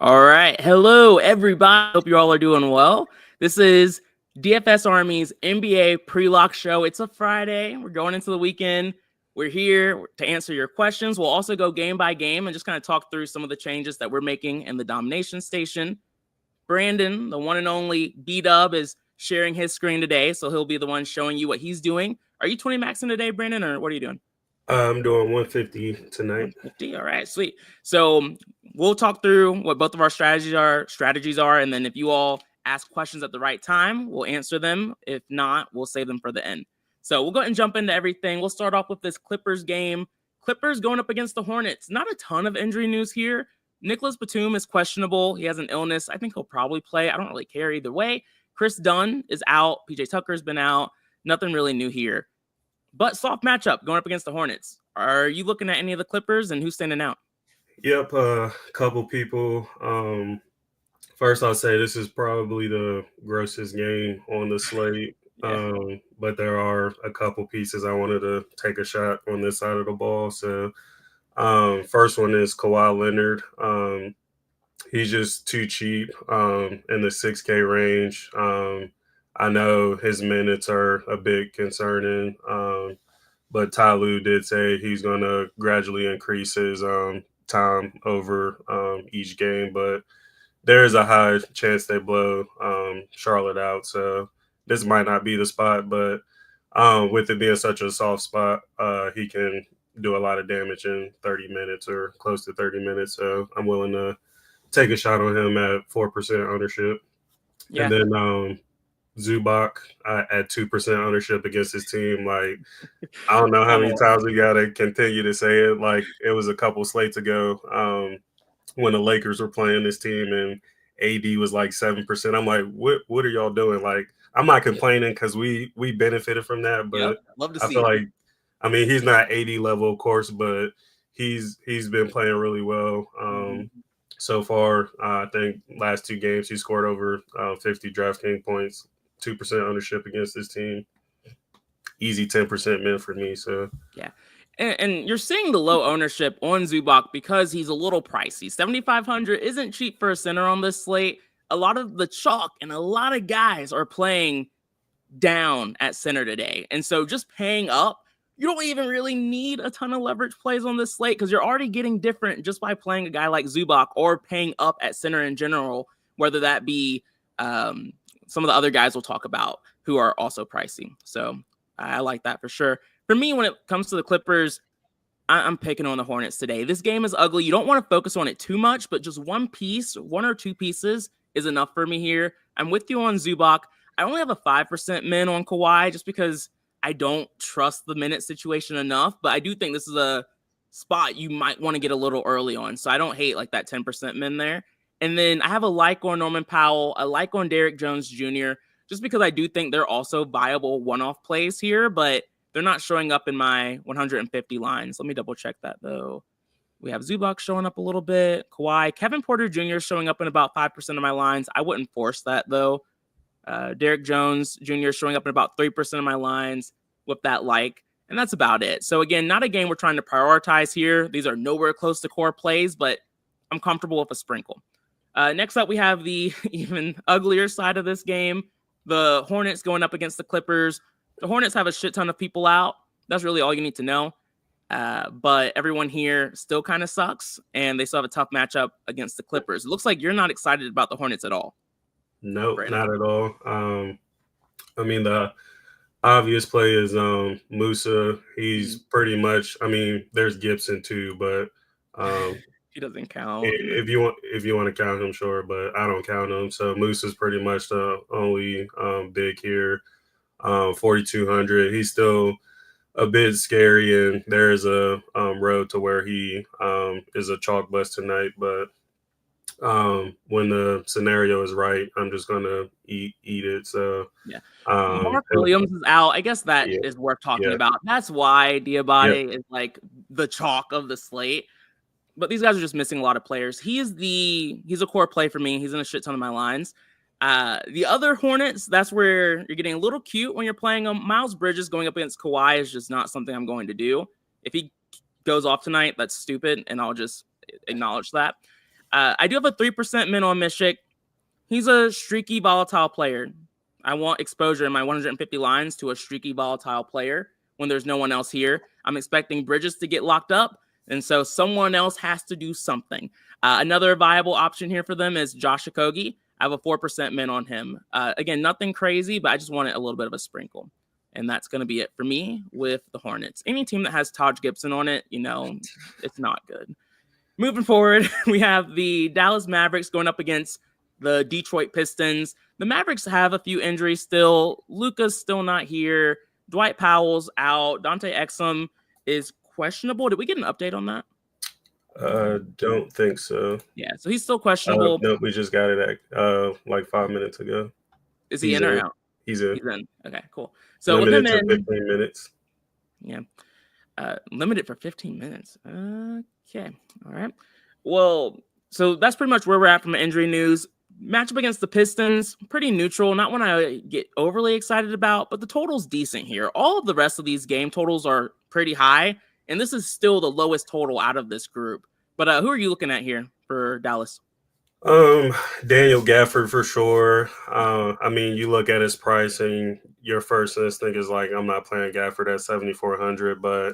All right. Hello, everybody. Hope you all are doing well. This is DFS Army's NBA pre-lock show. It's a Friday. We're going into the weekend. We're here to answer your questions. We'll also go game by game and just kind of talk through some of the changes that we're making in the domination station. Brandon, the one and only B-Dub, is sharing his screen today, so he'll be the one showing you what he's doing. Are you 20 maxing today, Brandon, or what are you doing? I'm doing 150 tonight. 150. All right, sweet. So we'll talk through what both of our strategies are, and then if you all ask questions at the right time, we'll answer them. If not, we'll save them for the end. So we'll go ahead and jump into everything. We'll start off with this Clippers game. Clippers going up against the Hornets. Not a ton of injury news here. Nicholas Batum is questionable. He has an illness. I think he'll probably play. I don't really care either way. Chris Dunn is out. PJ Tucker's been out. Nothing really new here. But soft matchup going up against the Hornets. Are you looking at any of the Clippers and who's standing out? Yep, a couple people. First, I'll say this is probably the grossest game on the slate. Yeah. But there are a couple pieces I wanted to take a shot on this side of the ball. So, first one is Kawhi Leonard. He's just too cheap in the 6K range. I know his minutes are a bit concerning, but Ty Lue did say he's going to gradually increase his time over each game. But there is a high chance they blow Charlotte out. So this might not be the spot, but with it being such a soft spot, he can do a lot of damage in 30 minutes or close to 30 minutes. So I'm willing to take a shot on him at 4% ownership. Yeah. And then Zubac at 2% ownership against his team. Like, I don't know how many times we got to continue to say it. Like, it was a couple slates ago when the Lakers were playing this team and AD was like 7%. I'm like, what are y'all doing? Like, I'm not complaining because we benefited from that, but love to I see feel it. like, I mean, he's not AD level, of course, but he's been playing really well. So far, I think last two games he scored over 50 DraftKings points, 2% ownership against this team. Easy 10% min for me. So yeah. And you're seeing the low ownership on Zubac because he's a little pricey. 7,500 isn't cheap for a center on this slate. A lot of the chalk and a lot of guys are playing down at center today. And so just paying up, you don't even really need a ton of leverage plays on this slate because you're already getting different just by playing a guy like Zubac or paying up at center in general, whether that be some of the other guys we'll talk about who are also pricey. So I like that for sure. For me, when it comes to the Clippers, I'm picking on the Hornets today. This game is ugly. You don't want to focus on it too much, but just one or two pieces is enough for me here. I'm with you on Zubac. I only have a 5% min on Kawhi just because I don't trust the minute situation enough, but I do think this is a spot you might want to get a little early on. So I don't hate like that 10% min there. And then I have a like on Norman Powell, a like on Derrick Jones Jr., just because I do think they're also viable one-off plays here, but they're not showing up in my 150 lines. Let me double check that though. We have Zubac showing up a little bit. Kawhi, Kevin Porter Jr. showing up in about 5% of my lines. I wouldn't force that though. Derrick Jones Jr. showing up in about 3% of my lines with that like, and that's about it. So again, not a game we're trying to prioritize here. These are nowhere close to core plays, but I'm comfortable with a sprinkle. Next up, we have the even uglier side of this game. The Hornets going up against the Clippers. The Hornets have a shit ton of people out. That's really all you need to know. But everyone here still kind of sucks, and they still have a tough matchup against the Clippers. It looks like you're not excited about the Hornets at all. nope, not at all. I mean, the obvious play is Musa. He's pretty much, I mean, there's Gibson too, but he doesn't count. if you want to count him, sure, but I don't count him. So Musa's pretty much the only big here. 4,200. He's still a bit scary, and there is a road to where he is a chalk bust tonight. But when the scenario is right, I'm just gonna eat it. So yeah, Mark Williams is out. I guess that is worth talking about. That's why Diabate is like the chalk of the slate. But these guys are just missing a lot of players. He's a core play for me. He's in a shit ton of my lines. The other Hornets, that's where you're getting a little cute when you're playing them. Miles Bridges going up against Kawhi is just not something I'm going to do. If he goes off tonight, that's stupid, and I'll just acknowledge that. I do have a 3% min on Mishik. He's a streaky, volatile player. I want exposure in my 150 lines to a streaky, volatile player when there's no one else here. I'm expecting Bridges to get locked up, and so someone else has to do something. Another viable option here for them is Josh Okogie. I have a 4% min on him. Again, nothing crazy, but I just wanted a little bit of a sprinkle. And that's going to be it for me with the Hornets. Any team that has Taj Gibson on it, it's not good. Moving forward, we have the Dallas Mavericks going up against the Detroit Pistons. The Mavericks have a few injuries still. Luka's still not here. Dwight Powell's out. Dante Exum is questionable. Did we get an update on that? Don't think so. Yeah, so he's still questionable. No, we just got it like 5 minutes ago. Is he in or out? He's in. He's in. Okay, cool. So limited with him to 15 minutes. Yeah. Limited for 15 minutes. Okay. All right. Well, so that's pretty much where we're at from injury news. Matchup against the Pistons, pretty neutral. Not one I get overly excited about, but the total's decent here. All of the rest of these game totals are pretty high, and this is still the lowest total out of this group. But who are you looking at here for Dallas? Daniel Gafford for sure. I mean, you look at his price and your first instinct is like, I'm not playing Gafford at 7,400, but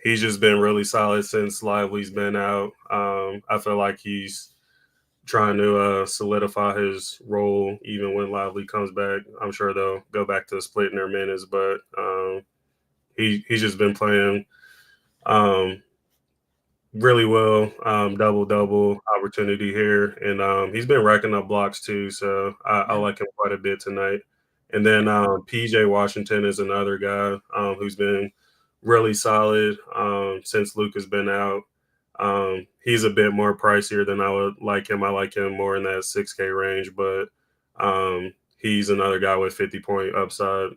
he's just been really solid since Lively's been out. I feel like he's trying to solidify his role even when Lively comes back. I'm sure they'll go back to splitting their minutes, but he's just been playing really well, double opportunity here, and he's been racking up blocks too, so I like him quite a bit tonight. And then PJ Washington is another guy who's been really solid since Luke has been out. He's a bit more pricier than I would like him. I like him more in that 6K range, but he's another guy with 50-point upside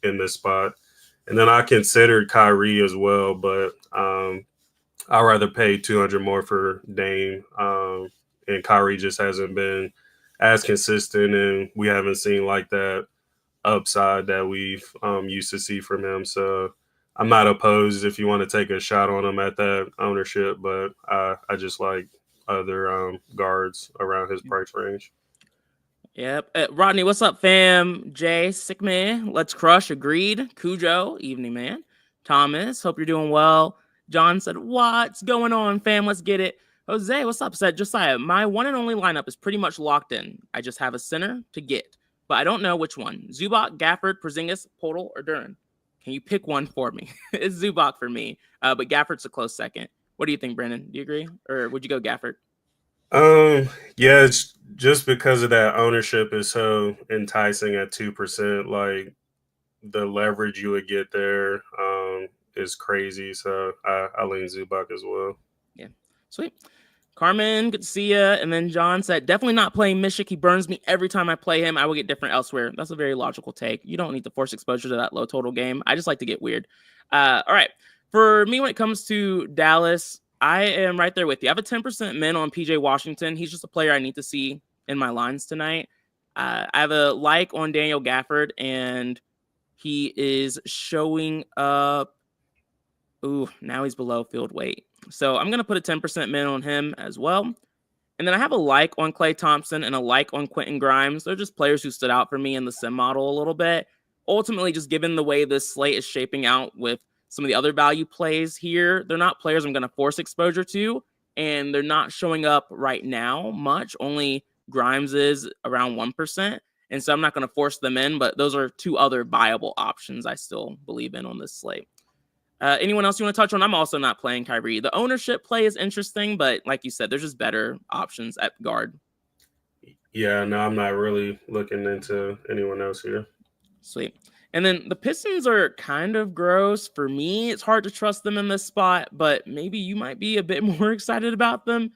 in this spot. And then I considered Kyrie as well, but I'd rather pay 200 more for Dame, and Kyrie just hasn't been as consistent, and we haven't seen like that upside that we've used to see from him. So I'm not opposed if you want to take a shot on him at that ownership, but I just like other guards around his price range. Yep. Rodney, what's up, fam? Jay, sick man, let's crush. Agreed. Cujo, evening man. Thomas, hope you're doing well. John said, what's going on, fam? Let's get it. Jose, what's up? Said Josiah, my one and only lineup is pretty much locked in. I just have a center to get, but I don't know which one. Zubac, Gafford, Porzingis, Podol, or Duran. Can you pick one for me? It's Zubac for me, but Gafford's a close second. What do you think, Brandon? Do you agree? Or would you go Gafford? Yeah, it's just because of that ownership is so enticing at 2%. Like the leverage you would get there is crazy. So I lean Zubac as well. Yeah, sweet. Carmen, good to see you. And then John said, definitely not playing Mishik. He burns me every time I play him. I will get different elsewhere. That's a very logical take. You don't need to force exposure to that low total game. I just like to get weird. All right. For me, when it comes to Dallas, I am right there with you. I have a 10% min on PJ Washington. He's just a player I need to see in my lines tonight. I have a like on Daniel Gafford, and he is showing up. Ooh, now he's below field weight. So I'm going to put a 10% min on him as well. And then I have a like on Klay Thompson and a like on Quentin Grimes. They're just players who stood out for me in the sim model a little bit. Ultimately, just given the way this slate is shaping out with some of the other value plays here, they're not players I'm going to force exposure to, and they're not showing up right now much. Only Grimes is around 1%. And so I'm not going to force them in, but those are two other viable options I still believe in on this slate. Anyone else you want to touch on? I'm also not playing Kyrie. The ownership play is interesting, but like you said, there's just better options at guard. Yeah, no, I'm not really looking into anyone else here. Sweet. And then the Pistons are kind of gross. For me, it's hard to trust them in this spot, but maybe you might be a bit more excited about them.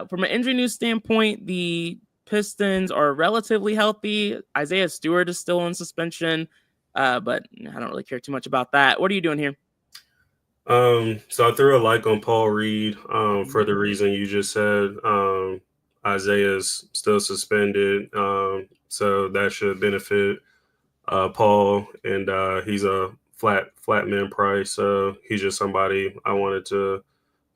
From an injury news standpoint, the Pistons are relatively healthy. Isaiah Stewart is still on suspension, but I don't really care too much about that. What are you doing here? So I threw a like on Paul Reed for the reason you just said. Isaiah's still suspended, so that should benefit Paul, and he's a flat man price. So he's just somebody I wanted to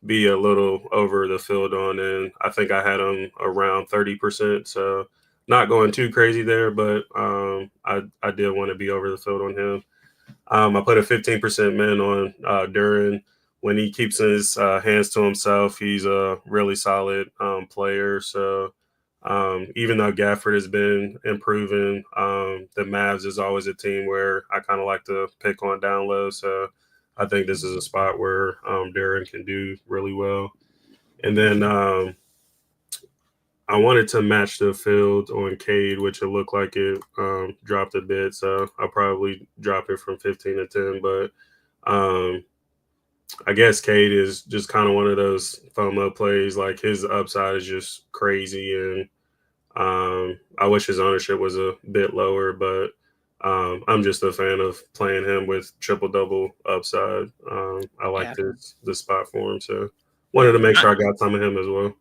be a little over the field on, and I think I had him around 30%. So not going too crazy there, but I did want to be over the field on him. I put a 15% min on Duran. When he keeps his hands to himself, he's a really solid player. So even though Gafford has been improving, the Mavs is always a team where I kind of like to pick on down low. So I think this is a spot where Duran can do really well. And then I wanted to match the field on Cade, which it looked like it dropped a bit. So I'll probably drop it from 15 to 10. But I guess Cade is just kind of one of those FOMO plays. Like his upside is just crazy. And I wish his ownership was a bit lower, but I'm just a fan of playing him with triple-double upside. I like the spot for him. So wanted to make sure I got some of him as well.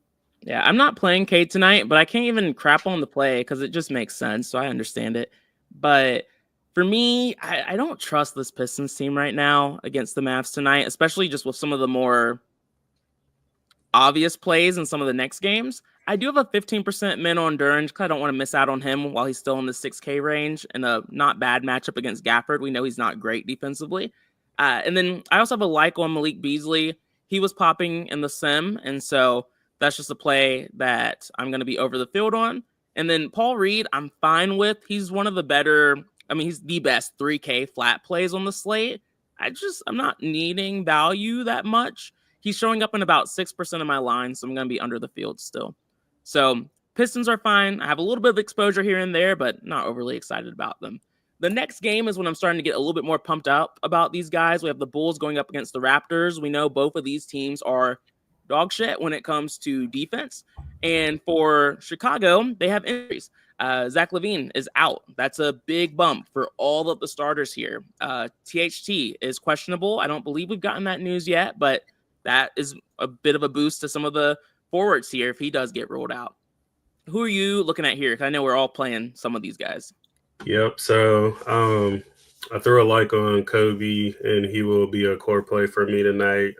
Yeah, I'm not playing Cade tonight, but I can't even crap on the play because it just makes sense. So I understand it. But for me, I don't trust this Pistons team right now against the Mavs tonight, especially just with some of the more obvious plays in some of the next games. I do have a 15% min on Duran because I don't want to miss out on him while he's still in the 6K range and a not bad matchup against Gafford. We know he's not great defensively. And then I also have a like on Malik Beasley. He was popping in the sim, and so that's just a play that I'm going to be over the field on. And then Paul Reed, I'm fine with. He's one of the better, he's the best 3K flat plays on the slate. I'm not needing value that much. He's showing up in about 6% of my lines, so I'm going to be under the field still. So Pistons are fine. I have a little bit of exposure here and there, but not overly excited about them. The next game is when I'm starting to get a little bit more pumped up about these guys. We have the Bulls going up against the Raptors. We know both of these teams are dog shit when it comes to defense. And for Chicago, they have injuries. Zach LaVine is out. That's a big bump for all of the starters here. THT is questionable. I don't believe we've gotten that news yet, but that is a bit of a boost to some of the forwards here if he does get ruled out. Who are you looking at here? Because I know we're all playing some of these guys. Yep. So I threw a like on Kobe, and he will be a core play for me tonight.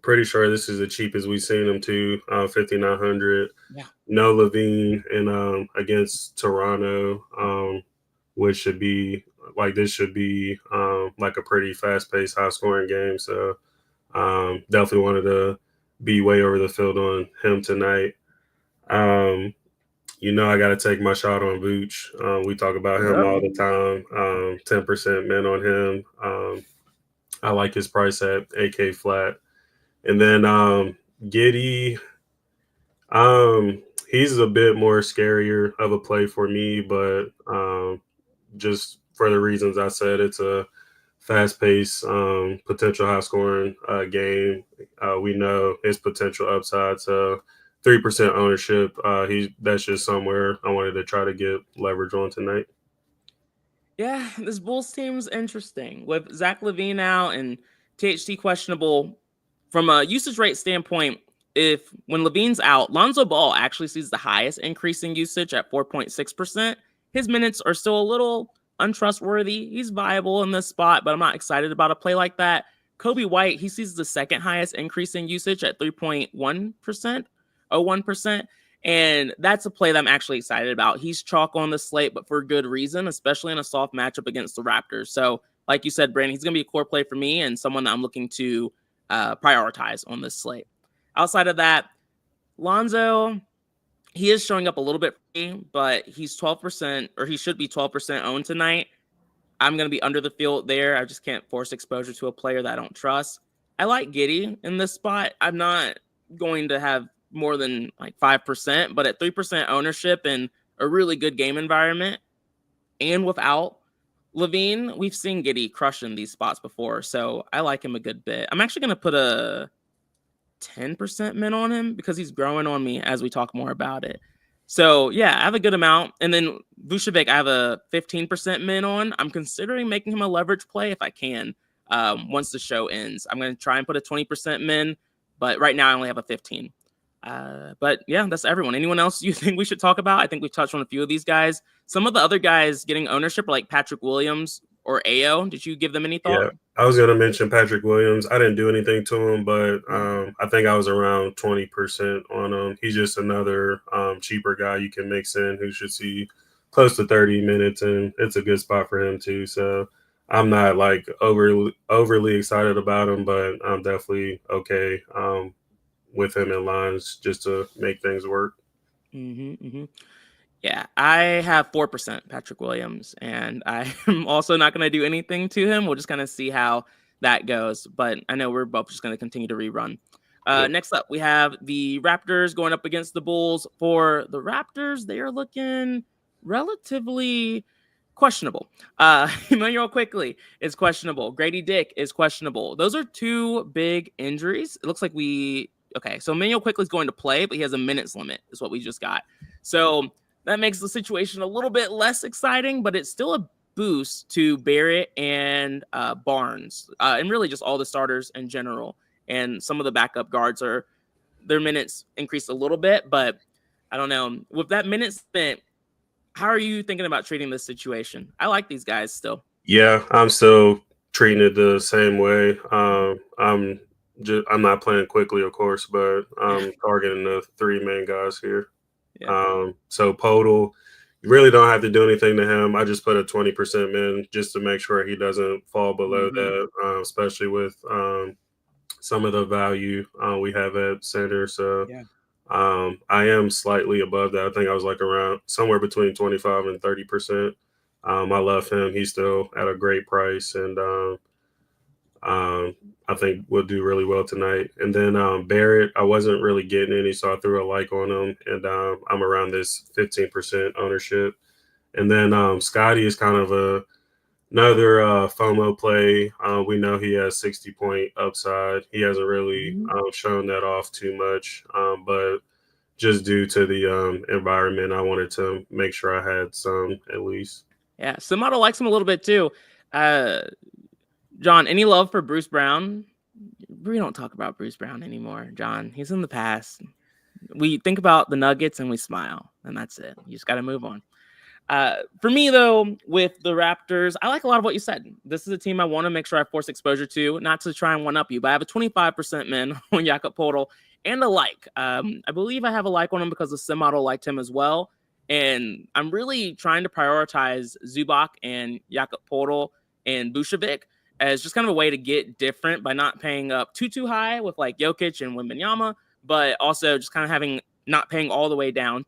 Pretty sure this is the cheapest we've seen him to, 5,900. Yeah. No LaVine, and against Toronto, which should be like like a pretty fast-paced, high-scoring game. So definitely wanted to be way over the field on him tonight. I got to take my shot on Vooch. We talk about him all the time. 10% min on him. I like his price at 8K flat. And then Giddey, he's a bit more scarier of a play for me, but just for the reasons I said, it's a fast-paced, potential high-scoring game. We know his potential upside, so 3% ownership. That's just somewhere I wanted to try to get leverage on tonight. Yeah, this Bulls team's interesting with Zach LaVine out and THT questionable. From a usage rate standpoint, when LaVine's out, Lonzo Ball actually sees the highest increase in usage at 4.6%. His minutes are still a little untrustworthy. He's viable in this spot, but I'm not excited about a play like that. Kobe White, he sees the second highest increase in usage at 3.1%, 01%. And that's a play that I'm actually excited about. He's chalk on the slate, but for good reason, especially in a soft matchup against the Raptors. So like you said, Brandon, he's going to be a core play for me and someone that I'm looking to prioritize on this slate. Outside of that, Lonzo, he is showing up a little bit for me, but he's 12%, or he should be 12% owned tonight. I'm going to be under the field there. I just can't force exposure to a player that I don't trust. I like Giddey in this spot. I'm not going to have more than like 5%, but at 3% ownership and a really good game environment, and without LaVine, we've seen Giddey crushing these spots before, so I like him a good bit. I'm actually going to put a 10% min on him because he's growing on me as we talk more about it. So, yeah, I have a good amount. And then Vucevic, I have a 15% min on. I'm considering making him a leverage play if I can once the show ends. I'm going to try and put a 20% min, but right now I only have a 15. But yeah, that's everyone. Anyone else you think we should talk about? I think we've touched on a few of these guys. Some of the other guys getting ownership are like Patrick Williams, or AO. Did you give them any thought? Yeah, I was gonna mention Patrick Williams. I didn't do anything to him, but I think I was around 20% on him. He's just another cheaper guy you can mix in who should see close to 30 minutes, and it's a good spot for him too. So I'm not like overly excited about him, but I'm definitely okay with him in lines just to make things work. Yeah, I have 4% Patrick Williams, and I'm also not going to do anything to him. We'll just kind of see how that goes. But I know we're both just going to continue to rerun. Yep. Next up, we have the Raptors going up against the Bulls. For the Raptors, they are looking relatively questionable. Emmanuel Quickly is questionable. Grady Dick is questionable. Those are two big injuries. It looks like so Emmanuel Quickly is going to play, but he has a minutes limit is what we just got. So that makes the situation a little bit less exciting, but it's still a boost to Barrett and Barnes, and really just all the starters in general. And some of the backup guards their minutes increased a little bit, but I don't know. With that minutes spent, how are you thinking about treating this situation? I like these guys still. Yeah, I'm still treating it the same way. I'm not playing quickly, of course, but I'm targeting the three main guys here. Yeah. So Podol, you really don't have to do anything to him. I just put a 20% min just to make sure he doesn't fall below that, especially with some of the value we have at center. So I am slightly above that. I think I was like around somewhere between 25 and 30%. I love him. He's still at a great price, and I think we'll do really well tonight. And then Barrett, I wasn't really getting any, so I threw a like on him, and I'm around this 15% ownership. And then Scotty is kind of another FOMO play. We know he has 60-point upside. He hasn't really shown that off too much, but just due to the environment, I wanted to make sure I had some at least. Yeah, Samato likes him a little bit too. John, any love for Bruce Brown? We don't talk about Bruce Brown anymore, John. He's in the past. We think about the Nuggets and we smile, and that's it. You just got to move on. For me, though, with the Raptors, I like a lot of what you said. This is a team I want to make sure I force exposure to, not to try and one-up you, but I have a 25% min on Jakob Poeltl and a like. I believe I have a like on him because the sim model liked him as well. And I'm really trying to prioritize Zubac and Jakob Poeltl and Vucevic as just kind of a way to get different by not paying up too high with like Jokic and Wembanyama, but also just kind of not paying all the way down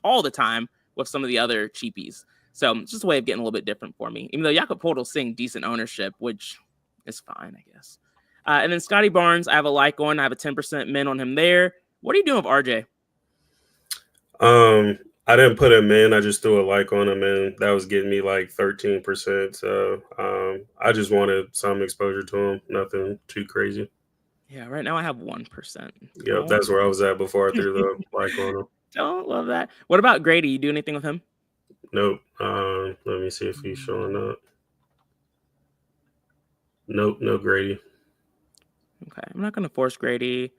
all the time with some of the other cheapies. So it's just a way of getting a little bit different for me, even though Jakob Poeltl's seeing decent ownership, which is fine, I guess. And then Scotty Barnes, I have a like on. I have a 10% min on him there. What are you doing with RJ? I didn't put him in. I just threw a like on him, and that was getting me like 13%. So I just wanted some exposure to him. Nothing too crazy. Yeah, right now I have 1%. Yep, that's where I was at before I threw the like on him. Don't love that. What about Grady? You do anything with him? Nope. Let me see if he's showing up. Nope, no Grady. Okay, I'm not going to force Grady.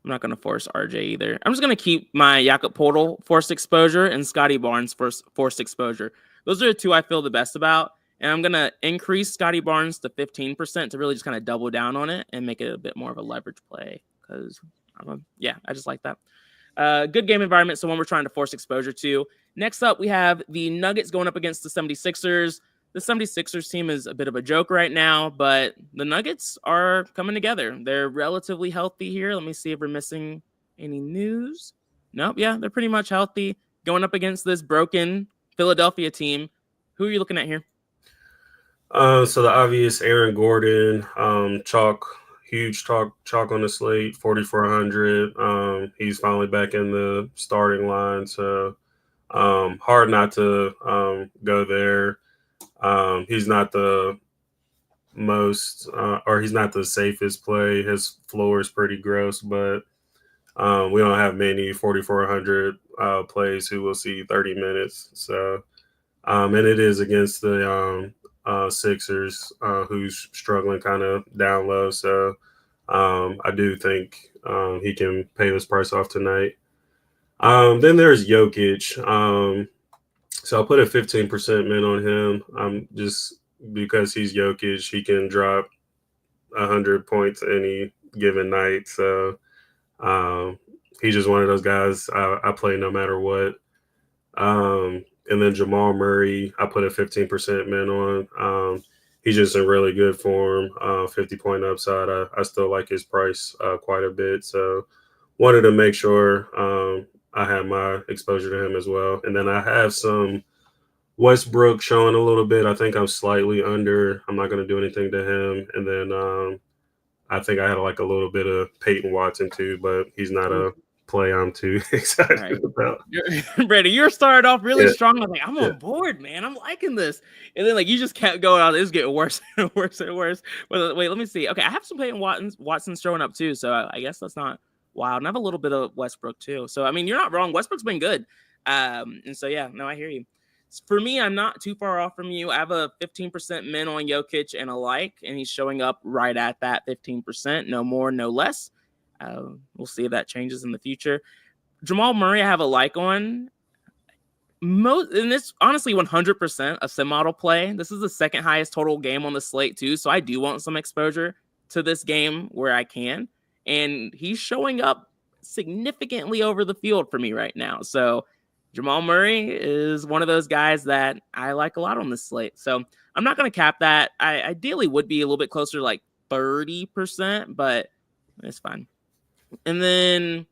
I'm not going to force RJ either. I'm just going to keep my Jakob Poeltl forced exposure and Scotty Barnes forced exposure. Those are the two I feel the best about. And I'm going to increase Scotty Barnes to 15% to really just kind of double down on it and make it a bit more of a leverage play. Because, I just like that. Good game environment, so one we're trying to force exposure to. Next up, we have the Nuggets going up against the 76ers. The 76ers team is a bit of a joke right now, but the Nuggets are coming together. They're relatively healthy here. Let me see if we're missing any news. Nope, yeah, they're pretty much healthy. Going up against this broken Philadelphia team. Who are you looking at here? So the obvious Aaron Gordon, huge chalk on the slate, 4,400. He's finally back in the starting line, so hard not to go there. He's not the most, or he's not the safest play. His floor is pretty gross, but we don't have many 4,400 plays who will see 30 minutes. So, and it is against the Sixers, who's struggling kind of down low. So I do think he can pay this price off tonight. Then there's Jokic. So I'll put a 15% min on him. I'm just because he's Jokic, he can drop 100 points any given night. So he's just one of those guys I play no matter what. And then Jamal Murray, I put a 15% min on. He's just in really good form, 50-point upside. I still like his price quite a bit. So wanted to make sure I had my exposure to him as well. And then I have some Westbrook showing a little bit. I think I'm slightly under. I'm not going to do anything to him. And then I think I had like a little bit of Peyton Watson too, but he's not a play I'm too excited about. Brady, you're started off really strong. I'm like, I'm on board, man. I'm liking this. And then like you just kept going on. It's getting worse and worse and worse. But wait, let me see. Okay, I have some Peyton Watson's showing up too. So I guess that's not wild. And I have a little bit of Westbrook too. So I mean, you're not wrong. Westbrook's been good. And so yeah, no, I hear you. For me, I'm not too far off from you. I have a 15% min on Jokic and a like, and he's showing up right at that 15%. No more, no less. We'll see if that changes in the future. Jamal Murray, I have a like on. And this honestly 100% a sim model play. This is the second highest total game on the slate too, so I do want some exposure to this game where I can. And he's showing up significantly over the field for me right now. So Jamal Murray is one of those guys that I like a lot on this slate. So I'm not going to cap that. I ideally would be a little bit closer to like 30%, but it's fine. And then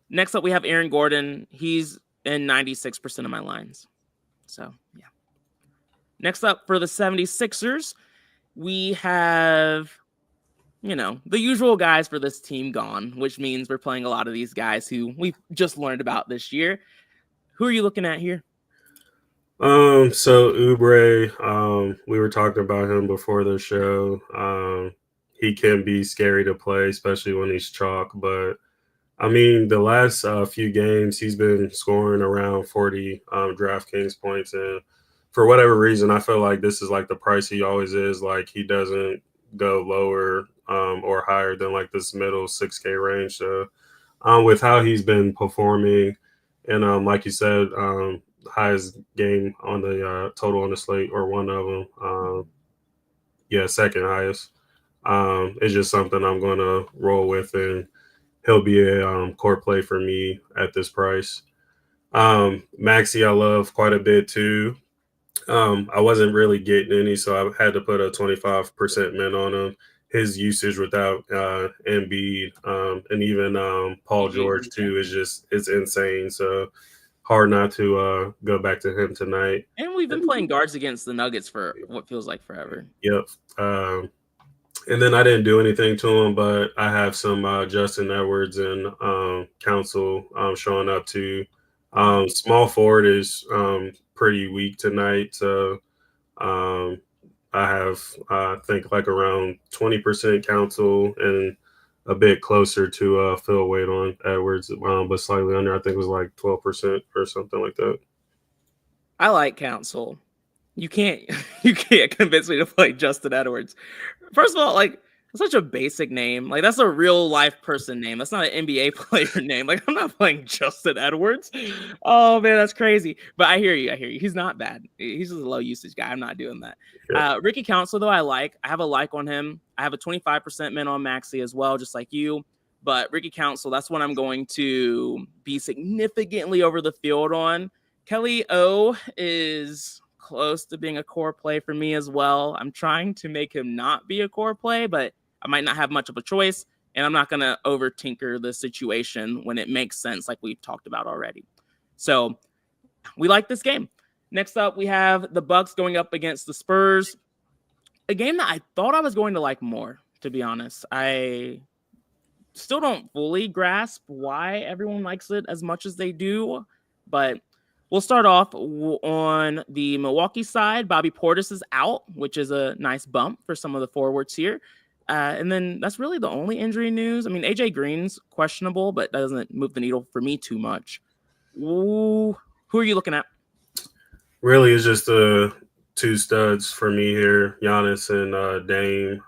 next up, we have Aaron Gordon. He's in 96% of my lines. So, yeah. Next up for the 76ers, we have, the usual guys for this team gone, which means we're playing a lot of these guys who we've just learned about this year. Who are you looking at here? So Oubre, we were talking about him before the show. He can be scary to play, especially when he's chalk. But, I mean, the last few games, he's been scoring around 40 DraftKings points. And for whatever reason, I feel like this is like the price he always is. Like, he doesn't go lower or higher than like this middle 6K range. So with how he's been performing, and like you said, highest game on the total on the slate, or one of them. Second highest. It's just something I'm going to roll with, and he'll be a core play for me at this price. Maxey, I love quite a bit too. I wasn't really getting any, so I had to put a 25% min on him. His usage without Embiid and even Paul George too it's insane. So hard not to go back to him tonight. And we've been playing guards against the Nuggets for what feels like forever. Yep. And then I didn't do anything to him, but I have some Justin Edwards and Council showing up too. Small forward is pretty weak tonight, so I have I think like around 20% Council and a bit closer to Phil Wade on Edwards, but slightly under. I think it was like 12% or something like that. I like Council. You can't convince me to play Justin Edwards. First of all, like, that's such a basic name. Like, that's a real life person name. That's not an NBA player name. Like, I'm not playing Justin Edwards. Oh man, that's crazy. But I hear you. He's not bad. He's just a low usage guy. I'm not doing that. Yeah. Ricky Council, though, I have a like on him. I have a 25% min on Maxey as well, just like you. But Ricky Council, that's what I'm going to be significantly over the field on. Kelly O is close to being a core play for me as well. I'm trying to make him not be a core play, but I might not have much of a choice, and I'm not going to over tinker the situation when it makes sense, like we've talked about already. So we like this game. Next up, we have the Bucks going up against the Spurs, a game that I thought I was going to like more, to be honest. I still don't fully grasp why everyone likes it as much as they do, but we'll start off on the Milwaukee side. Bobby Portis is out, which is a nice bump for some of the forwards here. And then that's really the only injury news. I mean, AJ Green's questionable, but doesn't move the needle for me too much. Ooh, who are you looking at? Really, it's just the two studs for me here, Giannis and Dame.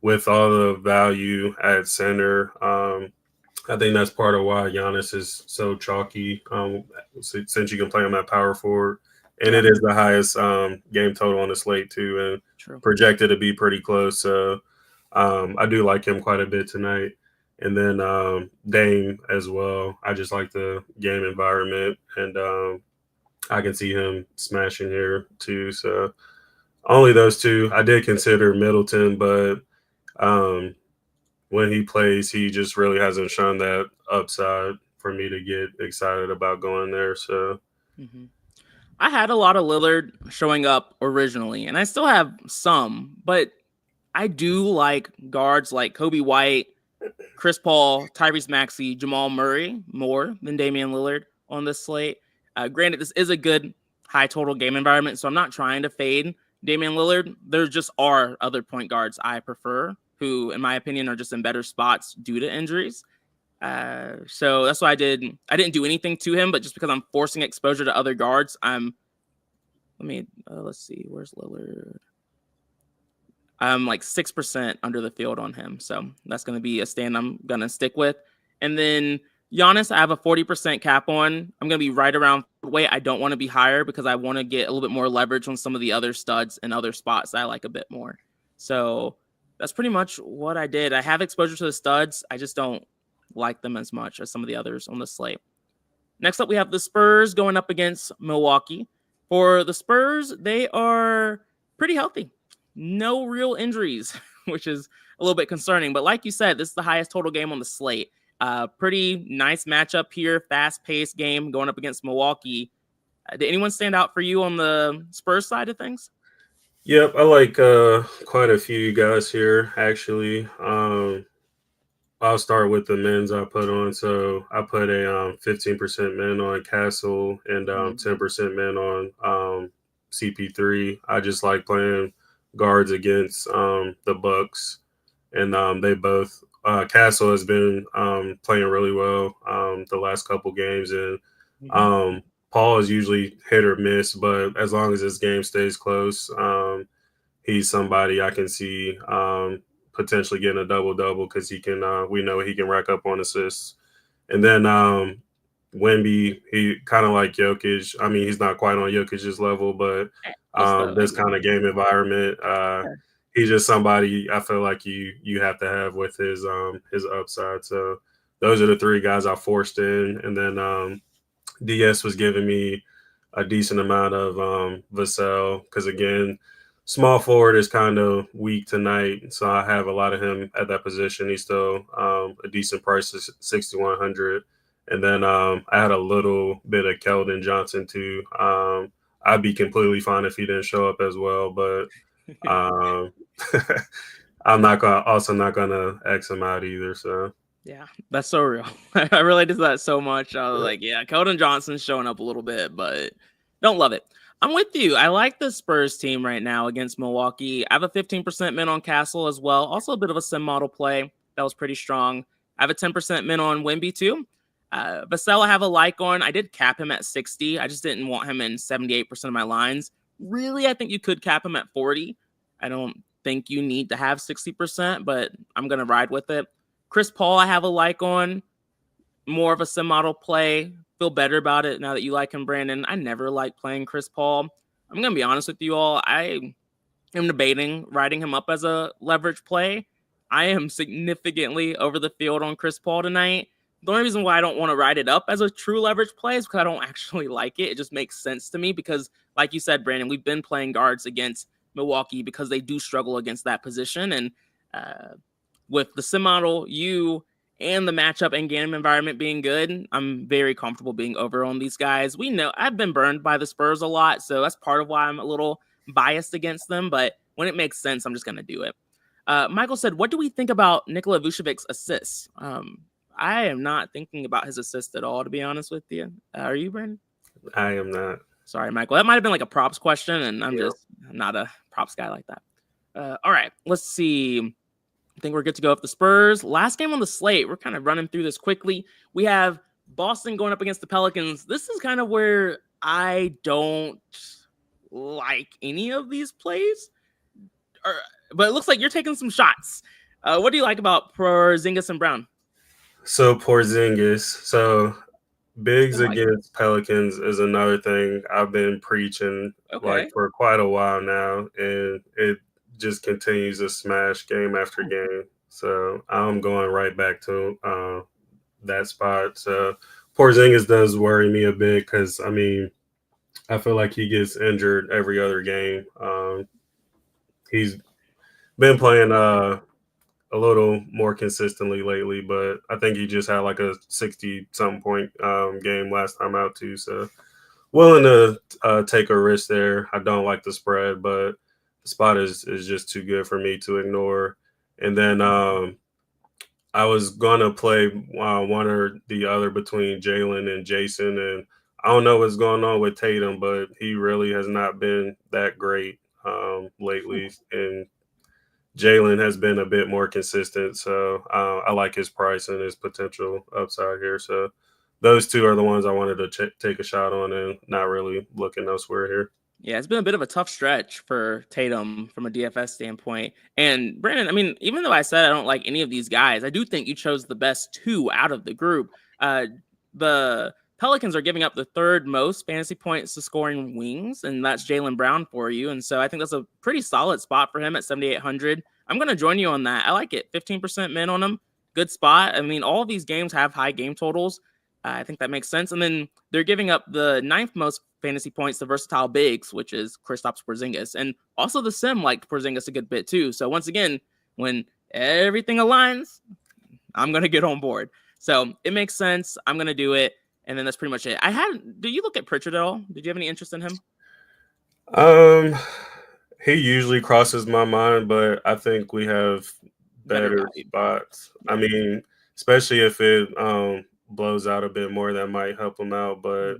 With all the value at center, I think that's part of why Giannis is so chalky, since you can play him at power forward And it is the highest game total on the slate too, and True. projected to be pretty close. So I do like him quite a bit tonight. And then Dame as well. I just like the game environment, and I can see him smashing here too. So only those two. I did consider Middleton, but when he plays, he just really hasn't shown that upside for me to get excited about going there. So I had a lot of Lillard showing up originally, and I still have some, but I do like guards like Kobe White, Chris Paul, Tyrese Maxey, Jamal Murray more than Damian Lillard on this slate. Granted, this is a good high total game environment, so I'm not trying to fade Damian Lillard. There just are other point guards I prefer who, in my opinion, are just in better spots due to injuries. So that's why I didn't do anything to him, but just because I'm forcing exposure to other guards, let's see, where's Lillard? I'm like 6% under the field on him. So that's going to be a stand I'm going to stick with. And then Giannis, I have a 40% cap on. I'm going to be right around weight. I don't want to be higher because I want to get a little bit more leverage on some of the other studs and other spots that I like a bit more. So that's pretty much what I did. I have exposure to the studs. I just don't like them as much as some of the others on the slate. Next up, we have the Spurs going up against Milwaukee. For the Spurs, they are pretty healthy. No real injuries, which is a little bit concerning. But like you said, this is the highest total game on the slate. Pretty nice matchup here. Fast-paced game going up against Milwaukee. Did anyone stand out for you on the Spurs side of things? Yep, I like quite a few guys here, actually. I'll start with the men's I put on. So I put a 15% men on Castle and 10% men on CP3. I just like playing guards against the Bucks, and they both Castle has been playing really well the last couple games, and Paul is usually hit or miss, but as long as his game stays close, he's somebody I can see potentially getting a double-double because he can. We know he can rack up on assists, and then Wemby, he kind of like Jokic. I mean, he's not quite on Jokic's level, but this kind of game environment, he's just somebody I feel like you have to have with his upside. So those are the three guys I forced in, and then DS was giving me a decent amount of Vassell because again, small forward is kind of weak tonight, so I have a lot of him at that position. He's still a decent price, 6,100. And then I had a little bit of Keldon Johnson too. I'd be completely fine if he didn't show up as well, but I'm not gonna X him out either. So yeah, that's so real. I related to that so much. I was like, yeah, Keldon Johnson's showing up a little bit, but don't love it. I'm with you. I like the Spurs team right now against Milwaukee. I have a 15% min on Castle as well. Also a bit of a sim model play. That was pretty strong. I have a 10% min on Wemby too. Vassell I have a like on. I did cap him at 60. I just didn't want him in 78% of my lines. Really, I think you could cap him at 40. I don't think you need to have 60%, but I'm going to ride with it. Chris Paul I have a like on. More of a sim model play. Feel better about it now that you like him, Brandon. I never like playing Chris Paul. I'm going to be honest with you all. I am debating riding him up as a leverage play. I am significantly over the field on Chris Paul tonight. The only reason why I don't want to ride it up as a true leverage play is because I don't actually like it. It just makes sense to me because, like you said, Brandon, we've been playing guards against Milwaukee because they do struggle against that position. And with the sim model, you and the matchup and game environment being good, I'm very comfortable being over on these guys. We know I've been burned by the Spurs a lot, so that's part of why I'm a little biased against them. But when it makes sense, I'm just going to do it. Michael said, what do we think about Nikola Vucevic's assists? I am not thinking about his assist at all, to be honest with you. Are you, Brandon? I am not. Sorry, Michael. That might have been like a props question, and I'm just not a props guy like that. All right, let's see. I think we're good to go with the Spurs. Last game on the slate. We're kind of running through this quickly. We have Boston going up against the Pelicans. This is kind of where I don't like any of these plays. But it looks like you're taking some shots. What do you like about Porzingis and Brown? So Porzingis. So Bigs Like, against Pelicans is another thing I've been preaching like okay. for quite a while now, and it just continues to smash game after game. So I'm going right back to that spot. So Porzingis does worry me a bit because I feel like he gets injured every other game. He's been playing a little more consistently lately, but I think he just had like a 60 something point game last time out too. So willing to take a risk there. I don't like the spread, but the spot is just too good for me to ignore. And then I was gonna play one or the other between Jalen and Jason, and I don't know what's going on with Tatum, but he really has not been that great lately, and Jalen has been a bit more consistent. So I like his price and his potential upside here. So those two are the ones I wanted to take a shot on, and not really looking elsewhere here. Yeah, it's been a bit of a tough stretch for Tatum from a DFS standpoint. And Brandon, I mean, even though I said I don't like any of these guys, I do think you chose the best two out of the group. The Pelicans are giving up the third most fantasy points to scoring wings, and that's Jaylen Brown for you. And so I think that's a pretty solid spot for him at 7,800. I'm going to join you on that. I like it. 15% min on him. Good spot. I mean, all of these games have high game totals. I think that makes sense. And then they're giving up the ninth most fantasy points to versatile bigs, which is Kristaps Porzingis. And also the sim liked Porzingis a good bit too. So once again, when everything aligns, I'm going to get on board. So it makes sense. I'm going to do it. And then that's pretty much it. Do you look at Pritchard at all? Did you have any interest in him? He usually crosses my mind, but I think we have Better better value. spots. Yeah. Especially if it blows out a bit more, that might help him out. But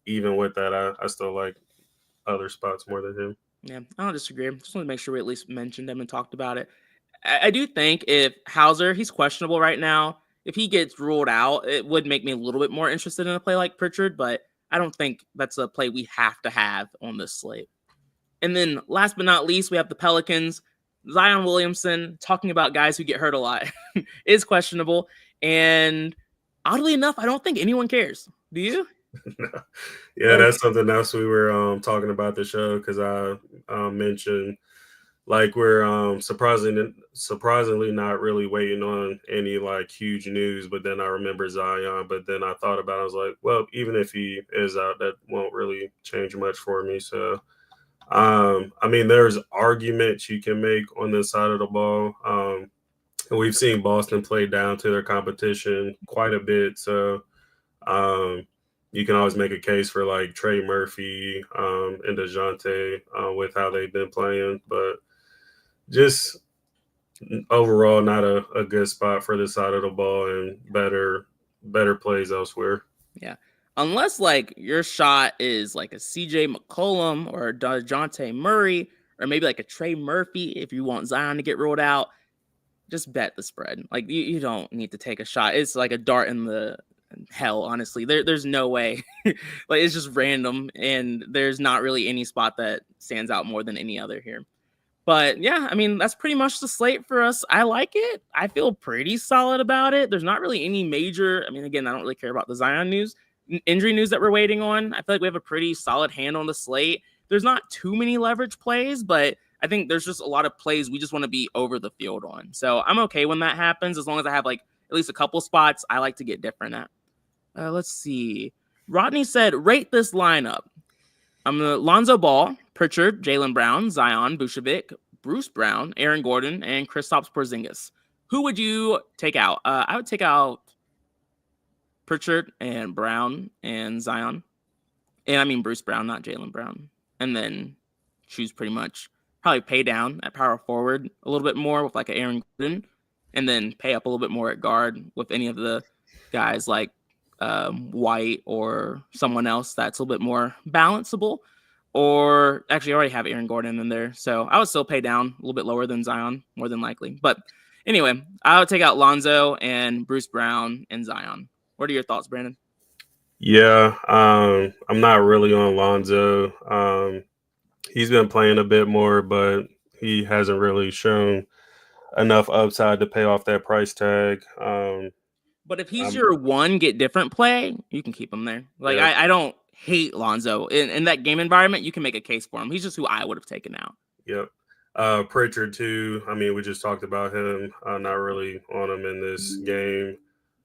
even with that, I still like other spots more than him. Yeah, I don't disagree. Just want to make sure we at least mentioned him and talked about it. I do think if Hauser, he's questionable right now. If he gets ruled out, it would make me a little bit more interested in a play like Pritchard, but I don't think that's a play we have to have on this slate. And then last but not least, we have the Pelicans. Zion Williamson, talking about guys who get hurt a lot, is questionable. And oddly enough, I don't think anyone cares. Do you? Yeah, that's something else we were talking about the show, because I mentioned like we're surprisingly not really waiting on any like huge news. But then I remember Zion, but then I thought about it, I was like, well, even if he is out, that won't really change much for me. So there's arguments you can make on this side of the ball. And we've seen Boston play down to their competition quite a bit. So you can always make a case for like Trey Murphy and DeJounte with how they've been playing. But just overall, not a good spot for this side of the ball, and better plays elsewhere. Yeah. Unless like your shot is like a CJ McCollum or a DeJounte Murray, or maybe like a Trey Murphy if you want Zion to get ruled out, just bet the spread. Like you don't need to take a shot. It's like a dart in the hell, honestly. There's no way. Like it's just random, and there's not really any spot that stands out more than any other here. But yeah, I mean, that's pretty much the slate for us. I like it. I feel pretty solid about it. There's not really any major, I mean, again, I don't really care about the Zion news, injury news that we're waiting on. I feel like we have a pretty solid hand on the slate. There's not too many leverage plays, but I think there's just a lot of plays we just want to be over the field on. So I'm okay when that happens, as long as I have like at least a couple spots I like to get different at. Let's see. Rodney said, rate this lineup. I'm the Lonzo Ball, Pritchard, Jaylen Brown, Zion, Vucevic, Bruce Brown, Aaron Gordon, and Kristaps Porzingis. Who would you take out? I would take out Pritchard and Brown and Zion. And I mean Bruce Brown, not Jaylen Brown. And then choose pretty much probably pay down at power forward a little bit more with like an Aaron Gordon, and then pay up a little bit more at guard with any of the guys like White or someone else that's a little bit more balanceable. Or actually, I already have Aaron Gordon in there, so I would still pay down a little bit lower than Zion, more than likely. But anyway, I would take out Lonzo and Bruce Brown and Zion. What are your thoughts, Brandon? Yeah, I'm not really on Lonzo. He's been playing a bit more, but he hasn't really shown enough upside to pay off that price tag. But if he's your one get different play, you can keep him there. Like, yeah. I don't hate Lonzo. In that game environment, you can make a case for him. He's just who I would have taken out. Yep. Pritchard, too. I mean, we just talked about him. Not really on him in this game.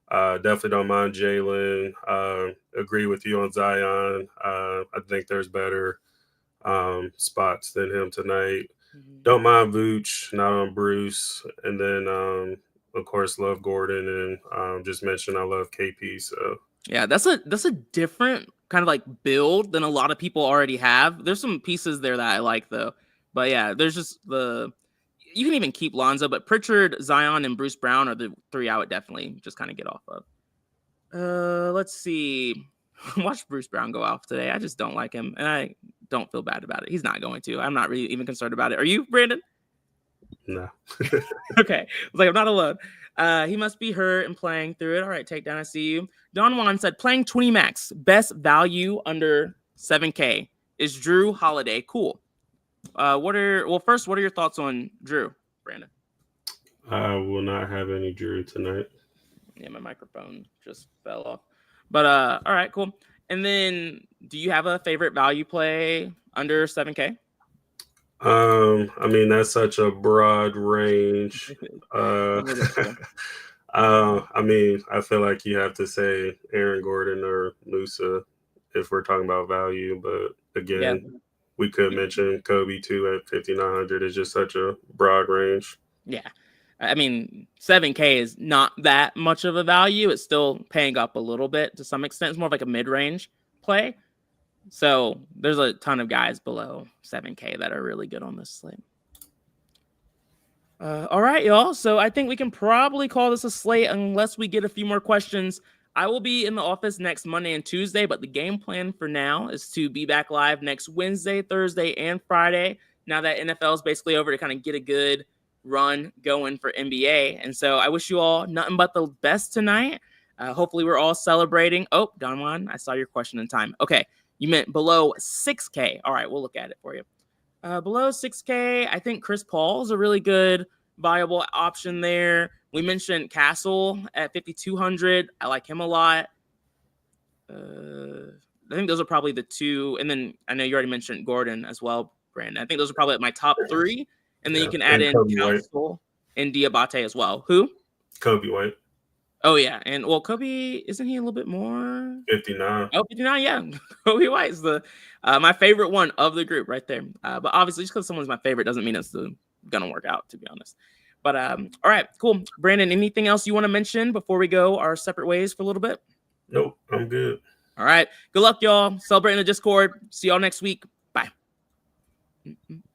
Definitely don't mind Jalen. Agree with you on Zion. I think there's better spots than him tonight. Don't mind Vooch, not on Bruce. And then, of course, love Gordon, and just mentioned I love KP. So yeah, that's a different kind of like build than a lot of people already have. There's some pieces there that I like though, but yeah, there's just you can even keep Lonzo, but Pritchard, Zion, and Bruce Brown are the three I would definitely just kind of get off of. Let's see. Watch Bruce Brown go off today. I just don't like him, and I don't feel bad about it. He's not going to. I'm not really even concerned about it. Are you, Brandon? No. Okay. I was like, I'm not alone. He must be hurt and playing through it. All right, Takedown, I see you. Don Juan said, playing 20 max, best value under 7K is Drew Holiday. Cool. First, what are your thoughts on Drew, Brandon? I will not have any Drew tonight. Yeah, my microphone just fell off. But all right, cool. And then, do you have a favorite value play under 7K? I mean, that's such a broad range. I mean, I feel like you have to say Aaron Gordon or Musa if we're talking about value. But again, we could mention Kobe too at 5,900. It's just such a broad range. Yeah. I mean, 7K is not that much of a value. It's still paying up a little bit to some extent. It's more of like a mid-range play. So there's a ton of guys below 7K that are really good on this slate. All right, y'all. So I think we can probably call this a slate unless we get a few more questions. I will be in the office next Monday and Tuesday, but the game plan for now is to be back live next Wednesday, Thursday, and Friday. Now that NFL is basically over, to kind of get a good run going for NBA. And so I wish you all nothing but the best tonight. Hopefully we're all celebrating. Oh, Don Juan, I saw your question in time. Okay. You meant below 6K. All right, we'll look at it for you. Below 6K, I think Chris Paul is a really good viable option there. We mentioned Castle at 5,200. I like him a lot. I think those are probably the two. And then I know you already mentioned Gordon as well, Brandon. I think those are probably my top three. And then you can add in Council and Diabate as well. Who? Kobe White. Oh, yeah. And, well, Kobe, isn't he a little bit more? 59. Oh, 59, yeah. Kobe White is my favorite one of the group right there. But obviously, just because someone's my favorite doesn't mean it's going to work out, to be honest. But, all right, cool. Brandon, anything else you want to mention before we go our separate ways for a little bit? Nope, I'm good. All right. Good luck, y'all. Celebrate in the Discord. See y'all next week. Bye.